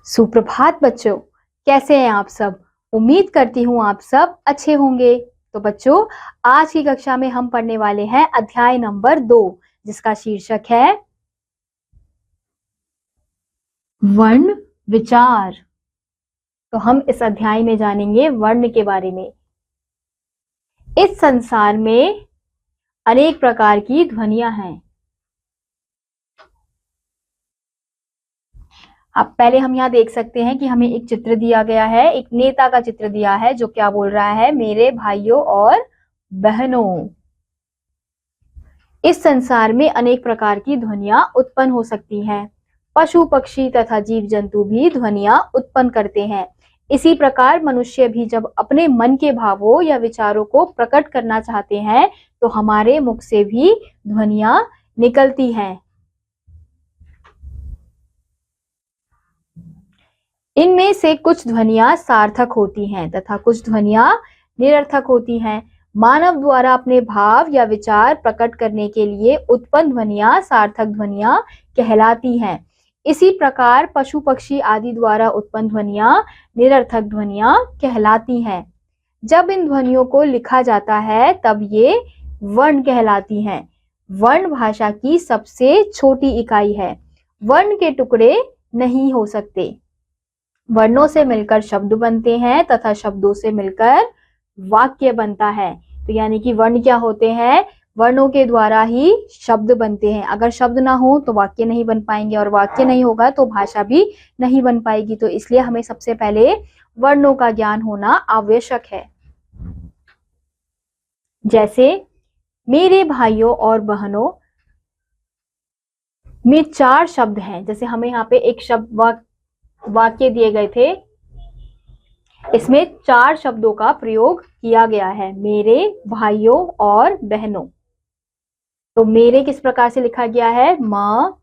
सुप्रभात बच्चों, कैसे हैं आप सब। उम्मीद करती हूँ आप सब अच्छे होंगे। तो बच्चों, आज की कक्षा में हम पढ़ने वाले हैं अध्याय नंबर 2, जिसका शीर्षक है वर्ण विचार। तो हम इस अध्याय में जानेंगे वर्ण के बारे में। इस संसार में अनेक प्रकार की ध्वनियां हैं। अब पहले हम यहाँ देख सकते हैं कि हमें एक चित्र दिया गया है, एक नेता का चित्र दिया है जो क्या बोल रहा है, मेरे भाइयों और बहनों। इस संसार में अनेक प्रकार की ध्वनियां उत्पन्न हो सकती हैं। पशु पक्षी तथा जीव जंतु भी ध्वनियां उत्पन्न करते हैं। इसी प्रकार मनुष्य भी जब अपने मन के भावों या विचारों को प्रकट करना चाहते हैं तो हमारे मुख से भी ध्वनियां निकलती हैं। इनमें से कुछ ध्वनियां सार्थक होती हैं तथा कुछ ध्वनियां निरर्थक होती हैं। मानव द्वारा अपने भाव या विचार प्रकट करने के लिए उत्पन्न ध्वनियां सार्थक ध्वनियां कहलाती हैं। इसी प्रकार पशु पक्षी आदि द्वारा उत्पन्न ध्वनियां निरर्थक ध्वनियां कहलाती हैं। जब इन ध्वनियों को लिखा जाता है तब ये वर्ण कहलाती हैं। वर्ण भाषा की सबसे छोटी इकाई है। वर्ण के टुकड़े नहीं हो सकते। वर्णों से मिलकर शब्द बनते हैं तथा शब्दों से मिलकर वाक्य बनता है। तो यानी कि वर्ण क्या होते हैं, वर्णों के द्वारा ही शब्द बनते हैं। अगर शब्द ना हो तो वाक्य नहीं बन पाएंगे और वाक्य नहीं होगा तो भाषा भी नहीं बन पाएगी। तो इसलिए हमें सबसे पहले वर्णों का ज्ञान होना आवश्यक है। जैसे मेरे भाइयों और बहनों में 4 शब्द हैं। जैसे हमें यहाँ पे एक शब्द वाक्य दिए गए थे, इसमें 4 शब्दों का प्रयोग किया गया है, मेरे भाइयों और बहनों। तो मेरे किस प्रकार से लिखा गया है, म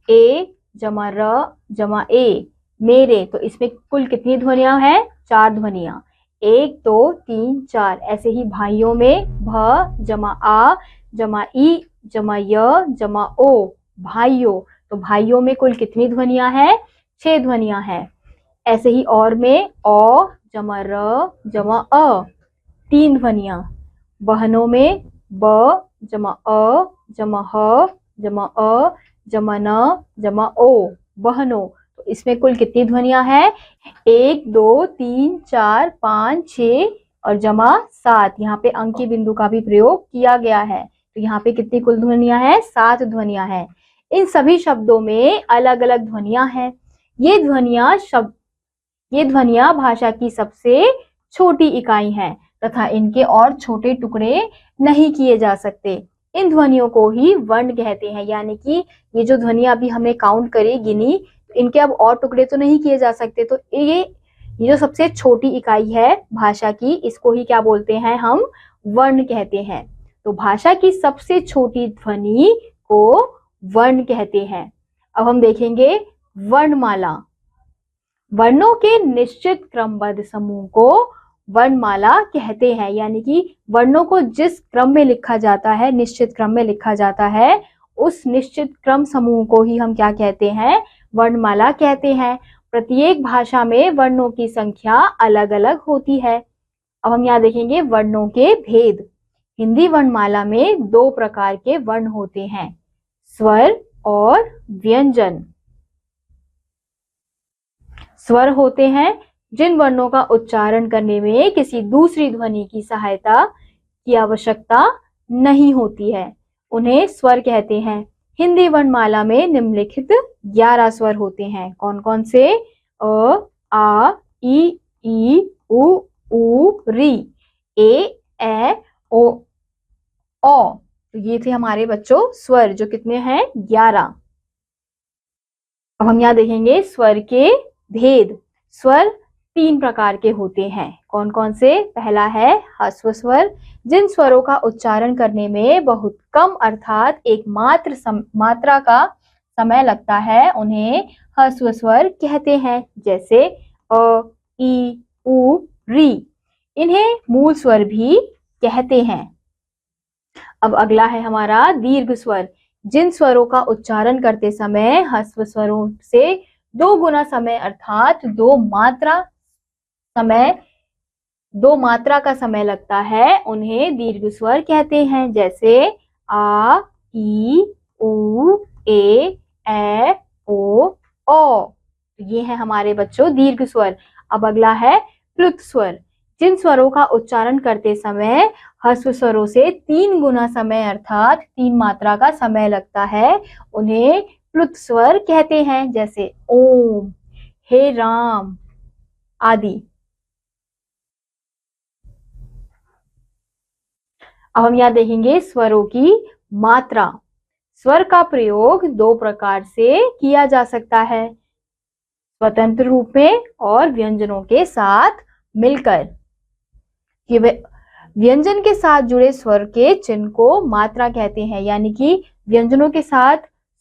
ए जमा र जमा ए, मेरे। तो इसमें कुल कितनी ध्वनियां हैं, 4 ध्वनियां, 1 2 3 4। ऐसे ही भाइयों में भ जमा आ जमा ई जमा य जमा ओ, भाइयों। तो भाइयों में कुल कितनी ध्वनियां हैं, 6 ध्वनियां हैं। ऐसे ही और में अ जमा र जमा अ, 3 ध्वनियां। बहनों में ब जमा अ जमा ह जमा अ जमा न जमा ओ, बहनों। तो इसमें कुल कितनी ध्वनियां हैं, 1 2 3 4 5 6 और जमा 7। यहाँ पे अंक के बिंदु का भी प्रयोग किया गया है। तो यहाँ पे कितनी कुल ध्वनियां हैं, 7 ध्वनियां हैं। इन सभी शब्दों में अलग अलग ध्वनियां हैं। ये ध्वनियां भाषा की सबसे छोटी इकाई हैं तथा इनके और छोटे टुकड़े नहीं किए जा सकते। इन ध्वनियों को ही वर्ण कहते हैं। यानी कि ये जो ध्वनियां अभी हमने काउंट करी, गिनी, तो इनके अब और टुकड़े तो नहीं किए जा सकते। तो ये जो सबसे छोटी इकाई है भाषा की, इसको ही क्या बोलते हैं, हम वर्ण कहते हैं। तो भाषा की सबसे छोटी ध्वनि को वर्ण कहते हैं। अब हम देखेंगे वर्णमाला। वर्णों के निश्चित क्रमबद्ध समूह को वर्णमाला कहते हैं। यानी कि वर्णों को जिस क्रम में लिखा जाता है, निश्चित क्रम में लिखा जाता है, उस निश्चित क्रम समूह को ही हम क्या कहते हैं, वर्णमाला कहते हैं। प्रत्येक भाषा में वर्णों की संख्या अलग अलग होती है। अब हम यहाँ देखेंगे वर्णों के भेद। हिंदी वर्णमाला में 2 प्रकार के वर्ण होते हैं, स्वर और व्यंजन। स्वर होते हैं जिन वर्णों का उच्चारण करने में किसी दूसरी ध्वनि की सहायता की आवश्यकता नहीं होती है, उन्हें स्वर कहते हैं। हिंदी वर्णमाला में निम्नलिखित 11 स्वर होते हैं। कौन कौन से, अ आ ई उ री, ए ओ औ। तो ये थे हमारे बच्चों स्वर, जो कितने हैं, 11। अब हम यहाँ देखेंगे स्वर के भेद। स्वर 3 प्रकार के होते हैं। कौन कौन से, पहला है ह्रस्व स्वर। जिन स्वरों का उच्चारण करने में बहुत कम अर्थात एक मात्रा का समय लगता है, उन्हें ह्रस्व स्वर कहते हैं। जैसे अ ई उ री, इन्हें मूल स्वर भी कहते हैं। अब अगला है हमारा दीर्घ स्वर। जिन स्वरों का उच्चारण करते समय ह्रस्व स्वरों से दो गुना समय अर्थात दो मात्रा का समय लगता है, उन्हें दीर्घ स्वर कहते हैं। जैसे आ, ई, उ, ए, ओ, औ। ये है हमारे बच्चों दीर्घ स्वर। अब अगला है प्लुत स्वर। जिन स्वरों का उच्चारण करते समय ह्रस्व स्वरों से 3 गुना समय अर्थात 3 मात्रा का समय लगता है, उन्हें प्लुत स्वर कहते हैं। जैसे ओम, हे राम आदि। अब हम यहाँ देखेंगे स्वरों की मात्रा। स्वर का प्रयोग 2 प्रकार से किया जा सकता है, स्वतंत्र रूप में और व्यंजनों के साथ मिलकर। व्यंजन के साथ जुड़े स्वर के चिन्ह को मात्रा कहते हैं, यानी कि व्यंजनों के साथ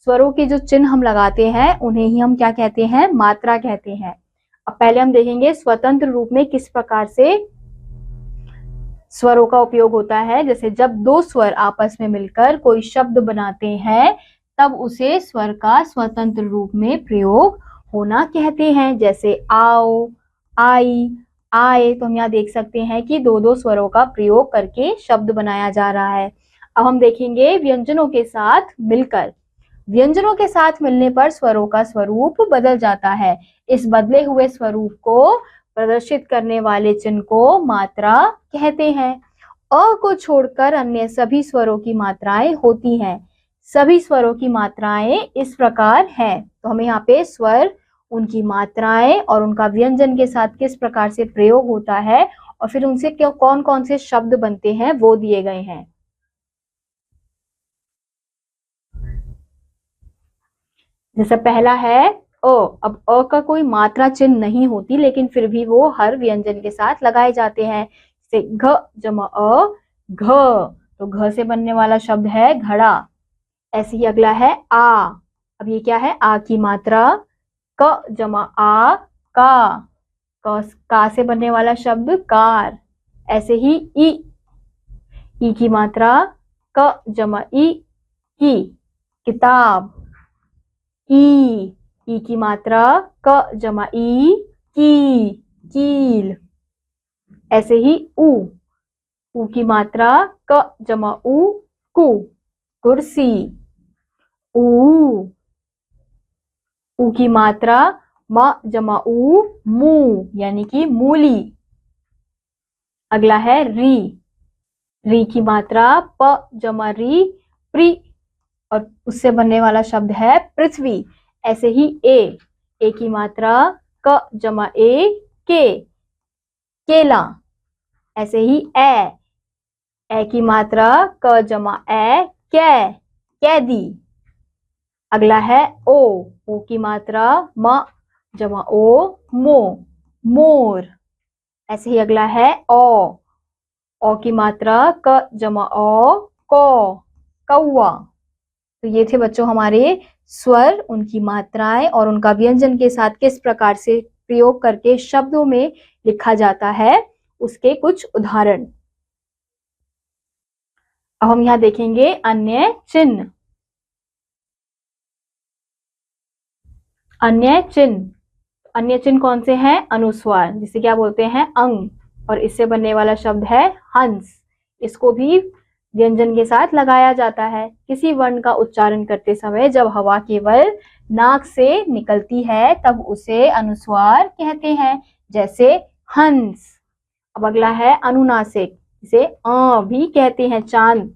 स्वरों के जो चिन्ह हम लगाते हैं उन्हें ही हम क्या कहते हैं, मात्रा कहते हैं। अब पहले हम देखेंगे स्वतंत्र रूप में किस प्रकार से स्वरों का उपयोग होता है। जैसे जब 2 स्वर आपस में मिलकर कोई शब्द बनाते हैं तब उसे स्वर का स्वतंत्र रूप में प्रयोग होना कहते हैं। जैसे आओ, आई, आए। तो हम यहाँ देख सकते हैं कि 2-2 स्वरों का प्रयोग करके शब्द बनाया जा रहा है। अब हम देखेंगे व्यंजनों के साथ मिलकर। व्यंजनों के साथ मिलने पर स्वरों का स्वरूप बदल जाता है। इस बदले हुए स्वरूप को प्रदर्शित करने वाले चिन्ह को मात्रा कहते हैं। अ को छोड़कर अन्य सभी स्वरों की मात्राएं होती हैं। सभी स्वरों की मात्राएं इस प्रकार हैं। तो हमें यहाँ पे स्वर, उनकी मात्राएं और उनका व्यंजन के साथ किस प्रकार से प्रयोग होता है और फिर उनसे कौन कौन से शब्द बनते हैं वो दिए गए हैं। जैसे पहला है अ। अब अ का कोई मात्रा चिन्ह नहीं होती, लेकिन फिर भी वो हर व्यंजन के साथ लगाए जाते हैं। जैसे घ जमा अ, घ। तो घ से बनने वाला शब्द है घड़ा। ऐसे ही अगला है आ। अब ये क्या है, आ की मात्रा। क जमा आ, का। का से बनने वाला शब्द कार। ऐसे ही ई की मात्रा। क जमा ई, की, किताब। ई की मात्रा। क जमा ई, की, कील। ऐसे ही उ की मात्रा। क जमा उ, कु, कुर्सी। ऊ की मात्रा। म जमा ऊ, मु, यानी कि मूली। अगला है री की मात्रा। प जमा री, प्री, और उससे बनने वाला शब्द है पृथ्वी। ऐसे ही ए की मात्रा। क जमा ए, के, केला। ऐसे ही ए की मात्रा। क जमा ए, कै, कैदी। अगला है ओ की मात्रा। म जमा ओ, मो, मोर। ऐसे ही अगला है ओ की मात्रा। क जमा ओ, कौ, कौआ। तो ये थे बच्चों हमारे स्वर, उनकी मात्राएं और उनका व्यंजन के साथ किस प्रकार से प्रयोग करके शब्दों में लिखा जाता है, उसके कुछ उदाहरण। अब हम यहाँ देखेंगे अन्य चिन्ह। अन्य चिन्ह कौन से हैं? अनुस्वार, जिसे क्या बोलते हैं? अंग। और इससे बनने वाला शब्द है हंस। इसको भी व्यंजन के साथ लगाया जाता है। किसी वर्ण का उच्चारण करते समय जब हवा केवल नाक से निकलती है तब उसे अनुस्वार कहते हैं। जैसे हंस। अब अगला है अनुनासिक, इसे भी कहते हैं। चांद,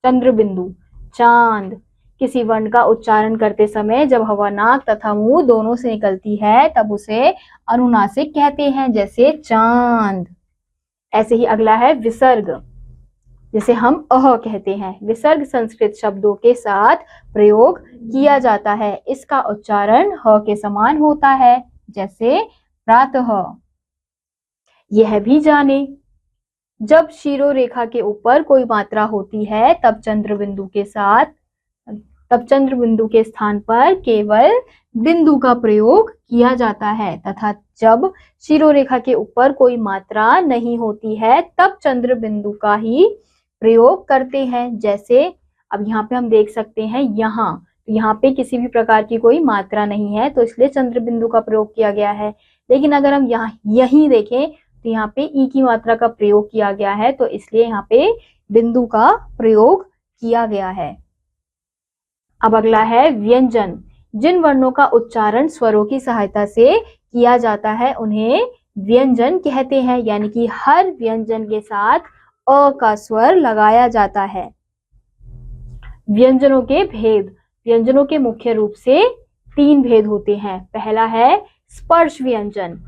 चंद्र बिंदु, चांद। किसी वर्ण का उच्चारण करते समय जब हवा नाक तथा मुंह दोनों से निकलती है तब उसे अनुनासिक कहते हैं। जैसे चांद। ऐसे ही अगला है विसर्ग, जिसे हम अह कहते हैं। विसर्ग संस्कृत शब्दों के साथ प्रयोग किया जाता है। इसका उच्चारण ह के समान होता है। जैसे प्रातः। यह भी जाने। जब शिरोरेखा के ऊपर कोई मात्रा होती है तब चंद्र बिंदु के स्थान पर केवल बिंदु का प्रयोग किया जाता है, तथा जब शिरोरेखा के ऊपर कोई मात्रा नहीं होती है तब चंद्र बिंदु का ही प्रयोग करते हैं। जैसे अब यहाँ पे हम देख सकते हैं यहाँ, तो यहाँ पे किसी भी प्रकार की कोई मात्रा नहीं है, तो इसलिए चंद्र बिंदु का प्रयोग किया गया है। लेकिन अगर हम यहाँ यहीं देखें तो यहाँ पे ई की मात्रा का प्रयोग किया गया है, तो इसलिए यहाँ पे बिंदु का प्रयोग किया गया है। अब अगला है व्यंजन। जिन वर्णों का उच्चारण स्वरों की सहायता से किया जाता है उन्हें व्यंजन कहते हैं, यानी कि हर व्यंजन के साथ अ का स्वर लगाया जाता है। व्यंजनों के भेद। व्यंजनों के मुख्य रूप से 3 भेद होते हैं। पहला है स्पर्श व्यंजन,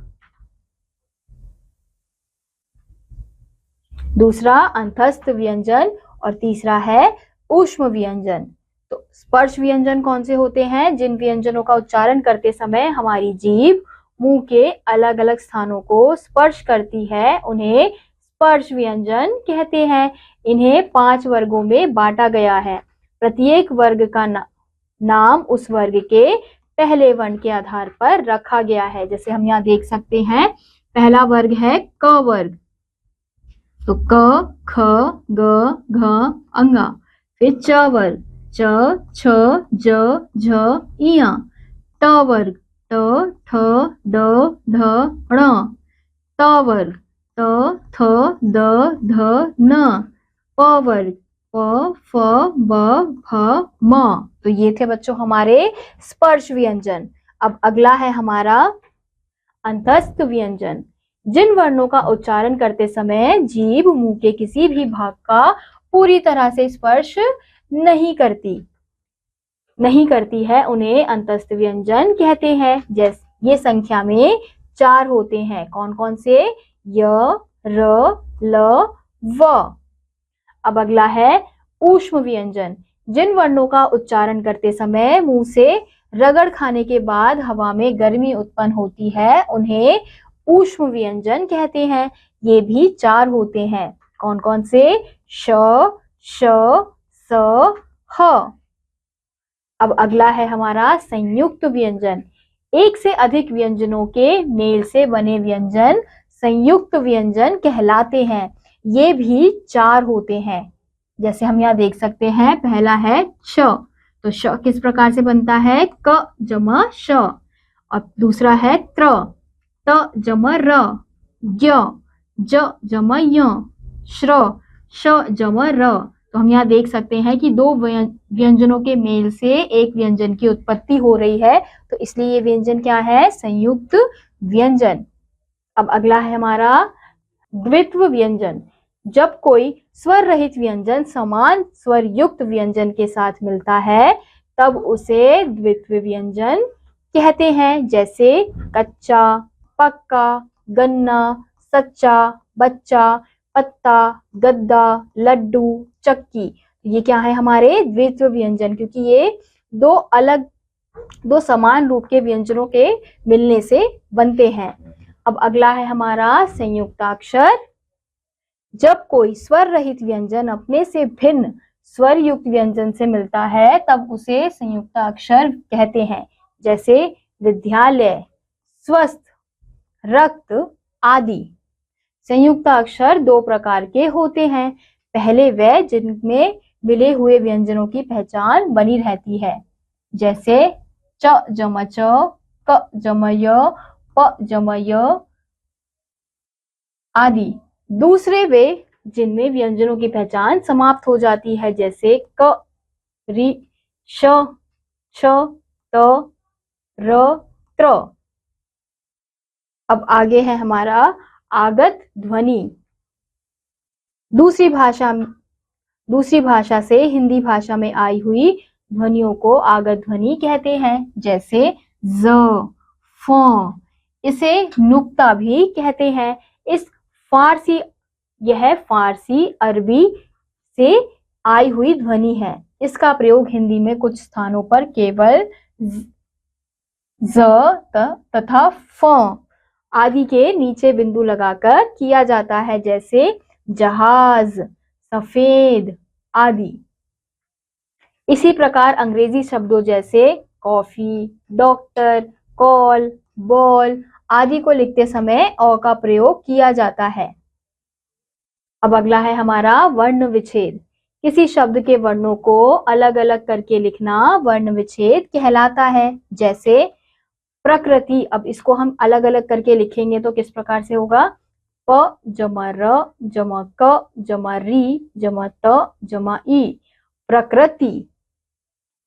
दूसरा अंतस्थ व्यंजन और तीसरा है ऊष्म व्यंजन। तो स्पर्श व्यंजन कौन से होते हैं? जिन व्यंजनों का उच्चारण करते समय हमारी जीभ मुंह के अलग अलग स्थानों को स्पर्श करती है उन्हें स्पर्श व्यंजन कहते हैं। इन्हें 5 वर्गों में बांटा गया है। प्रत्येक वर्ग का नाम उस वर्ग के पहले वर्ण के आधार पर रखा गया है। जैसे हम यहाँ देख सकते हैं, पहला वर्ग है क वर्ग, तो क, ख, ग, घ, अंगा। फिर च वर्ग, च, छ, ज, झ, इया। ट वर्ग, ट, ठ, ड, ढ, ण। त वर्ग, त, थ, द, ध, न। प वर्ग, प, फ, ब, भ, म। तो ये थे बच्चों हमारे स्पर्श व्यंजन। अब अगला है हमारा अंतस्थ व्यंजन। जिन वर्णों का उच्चारण करते समय जीभ मुंह के किसी भी भाग का पूरी तरह से स्पर्श नहीं करती है उन्हें अंतस्थ व्यंजन कहते हैं। जैसे ये संख्या में 4 होते हैं। कौन कौन से? य, र, ल, व। अब अगला है ऊष्म व्यंजन। जिन वर्णों का उच्चारण करते समय मुंह से रगड़ खाने के बाद हवा में गर्मी उत्पन्न होती है उन्हें ऊष्म व्यंजन कहते हैं। ये भी 4 होते हैं। कौन कौन से? श, श, स, ह। अब अगला है हमारा संयुक्त व्यंजन। एक से अधिक व्यंजनों के मेल से बने व्यंजन संयुक्त व्यंजन कहलाते हैं। ये भी 4 होते हैं। जैसे हम यहाँ देख सकते हैं, पहला है श, तो श किस प्रकार से बनता है? क जमा श। और दूसरा है त्र, त जमा र, य, ज जमा य, श्र, श जमा र। तो हम यहाँ देख सकते हैं कि 2 व्यंजनों के मेल से एक व्यंजन की उत्पत्ति हो रही है, तो इसलिए ये व्यंजन क्या है? संयुक्त व्यंजन। अब अगला है हमारा द्वित्व व्यंजन। जब कोई स्वर रहित व्यंजन समान स्वर युक्त व्यंजन के साथ मिलता है तब उसे द्वित्व व्यंजन कहते हैं। जैसे कच्चा, पक्का, गन्ना, सच्चा, बच्चा, पत्ता, गद्दा, लड्डू, चक्की। ये क्या है? हमारे द्वित्व व्यंजन, क्योंकि ये 2 समान रूप के व्यंजनों के मिलने से बनते हैं। अब अगला है हमारा संयुक्ताक्षर। जब कोई स्वर रहित व्यंजन अपने से भिन्न स्वर युक्त व्यंजन से मिलता है तब उसे संयुक्ताक्षर कहते हैं। जैसे विद्यालय, स्वस्थ, रक्त आदि। संयुक्ताक्षर 2 प्रकार के होते हैं। पहले वे जिनमें मिले हुए व्यंजनों की पहचान बनी रहती है, जैसे च जमा च, क जमा य, प जमा य आदि। दूसरे वे जिनमें व्यंजनों की पहचान समाप्त हो जाती है, जैसे क, रि, श, छ, त, र, त्र। अब आगे है हमारा आगत ध्वनि। दूसरी भाषा से हिंदी भाषा में आई हुई ध्वनियों को आगत ध्वनि कहते हैं। जैसे ज, फ, इसे नुक्ता भी कहते हैं। यह फारसी अरबी से आई हुई ध्वनि है। इसका प्रयोग हिंदी में कुछ स्थानों पर केवल ज तथा फ आदि के नीचे बिंदु लगाकर किया जाता है, जैसे जहाज, सफेद आदि। इसी प्रकार अंग्रेजी शब्दों जैसे कॉफी, डॉक्टर, कॉल, बॉल आदि को लिखते समय अ का प्रयोग किया जाता है। अब अगला है हमारा वर्ण विच्छेद। किसी शब्द के वर्णों को अलग अलग करके लिखना वर्ण विच्छेद कहलाता है। जैसे प्रकृति, अब इसको हम अलग अलग करके लिखेंगे तो किस प्रकार से होगा? प जमा र जमा क जमा री जमा त जमा ई, प्रकृति।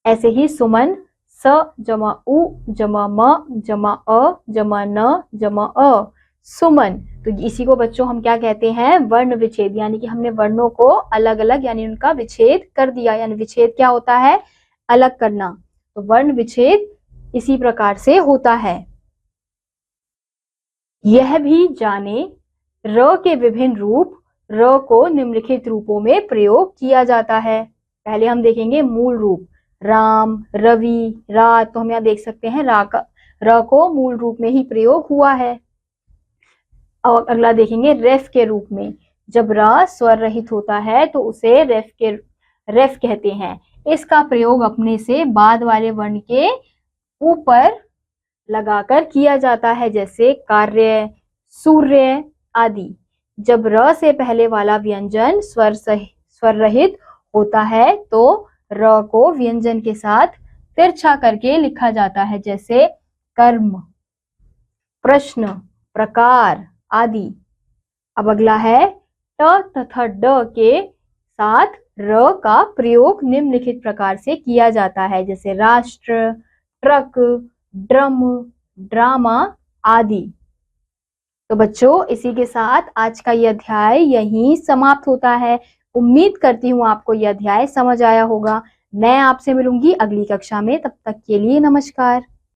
ऐसे ही सुमन, स जमा उ जमा म जमा अ जमा न जमा अ, सुमन। तो इसी को बच्चों हम क्या कहते हैं? वर्ण विच्छेद, यानी कि हमने वर्णों को अलग अलग यानी उनका विच्छेद कर दिया। यानी विच्छेद क्या होता है? अलग करना। तो वर्ण विच्छेद इसी प्रकार से होता है। यह भी जाने र के विभिन्न रूप, र को निम्नलिखित रूपों में प्रयोग किया जाता है। पहले हम देखेंगे मूल रूप, राम, रवि, रात। तो हम यहाँ देख सकते हैं र को मूल रूप में ही प्रयोग हुआ है। और अगला देखेंगे रेफ के रूप में। जब र स्वर रहित होता है तो उसे रेफ कहते हैं। इसका प्रयोग अपने से बाद वाले वर्ण के ऊपर लगाकर किया जाता है, जैसे कार्य, सूर्य आदि। जब र से पहले वाला व्यंजन स्वर रहित होता है तो र को व्यंजन के साथ तिरछा करके लिखा जाता है, जैसे कर्म, प्रश्न, प्रकार आदि। अब अगला है ट तथा ड के साथ र का प्रयोग निम्नलिखित प्रकार से किया जाता है, जैसे राष्ट्र, ट्रक, ड्रम, ड्रामा आदि। तो बच्चों इसी के साथ आज का यह अध्याय यहीं समाप्त होता है। उम्मीद करती हूँ आपको यह अध्याय समझ आया होगा। मैं आपसे मिलूंगी अगली कक्षा में, तब तक के लिए नमस्कार।